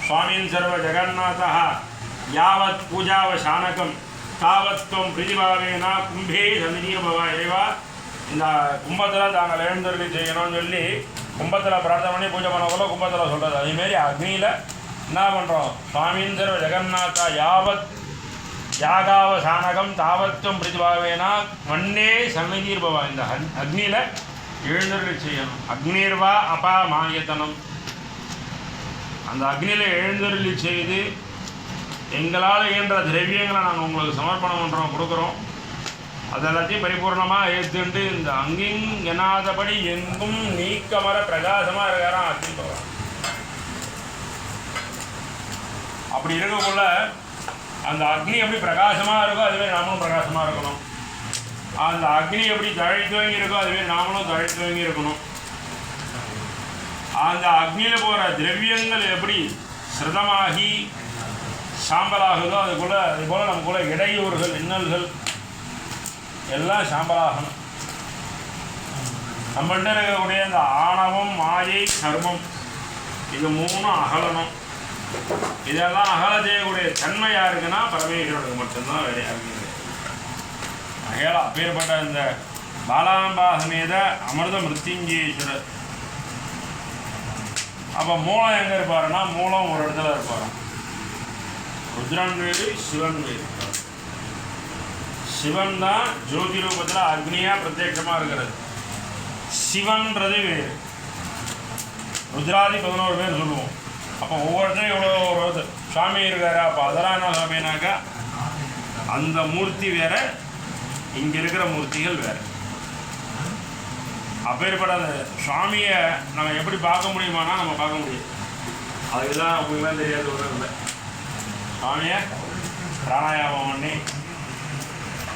स्वामीन् सर्वजगन्नाथः यावत् पूजावशानकं तावत् त्वं प्रीतिभावेन कुम्भे सन्निधिर्भव एव இந்த கும்பத்தில் தாங்கள் எழுந்தருளி செய்யணும்னு சொல்லி கும்பத்தில் பிரார்த்தனை பண்ணி பூஜை பண்ணக்குள்ள கும்பத்தில் சொல்கிறது. அதேமாரி அக்னியில் என்ன பண்ணுறோம்? சுவாமின் சர்வ ஜெகநாதா யாவத் யாகாவசானகம் தாவத்துவம் பிரதிபாவேனா மண்ணே சந்நிதிர்பவா. இந்த அக்னியில் எழுந்தருளி செய்யணும். அக்னிர்வா அப்பா மாயத்தனம். அந்த அக்னியில் எழுந்தருளி செய்து எங்களால் இயன்ற திரவியங்களை நாங்கள் உங்களுக்கு சமர்ப்பணம் பண்ணுறோம், கொடுக்குறோம். அதெல்லாத்தையும் பரிபூர்ணமாக ஏற்றுண்டு இந்த அங்கிங் எனாதபடி எங்கும் நீக்கமர பிரகாசமாக இருக்காராம் அக்னி பகவான். அப்படி இருக்கக்குள்ள அந்த அக்னி எப்படி பிரகாசமாக இருக்கோ அதுவே நாமளும் பிரகாசமாக இருக்கணும். அந்த அக்னி எப்படி தழைத்து வாங்கி இருக்கோ அதுவே நாமளும் தழைத்து வாங்கி இருக்கணும். அந்த அக்னியில் போகிற திரவியங்கள் எப்படி சிரதமாகி சாம்பலாகுதோ அதுபோல் நமக்குள்ள இடையூறுகள் இன்னல்கள் எல்லாம் சாம்பலாகணும். நம்மள்கிட்ட இருக்கக்கூடிய இந்த ஆணவம் மாயை கர்மம் இது மூணும் அகலணும். இதெல்லாம் அகல செய்யக்கூடிய தன்மை யாருக்குன்னா பரமேஸ்வரனுக்கு மட்டும்தான் வேறு யாருக்கு. அகல அப்பேற்பட்ட இந்த பாலாம்பா சமேத அமிர்த மிருத்யுஞ்சயேஸ்வரர். அப்போ மூலம் எங்கே இருப்பாருன்னா மூலம் ஒரு இடத்துல இருப்பாராம். ருத்ரன் வேறு சிவன் வேறு. சிவன் தான் ஜோதி ரூபத்தில் அக்னியாக பிரத்யட்சமாக இருக்கிறது. சிவன்றது வேறு. ருத்ராதி 11 பேர் சொல்லுவோம். அப்போ ஒவ்வொருத்தரும் இவ்வளோ ஒரு சுவாமி இருக்காரு. அப்போ அதெல்லாம் என்ன சுவாமினாக்கா அந்த மூர்த்தி வேற, இங்கே இருக்கிற மூர்த்திகள் வேறு. அப்பேற்பட்ட அந்த சுவாமியை நம்ம எப்படி பார்க்க முடியுமானா நம்ம பார்க்க முடியும். அதுக்கு தான் உங்களுக்குலாம் தெரியாது ஒன்றும் இல்லை. சுவாமியை பிராணாயாமம் பண்ணி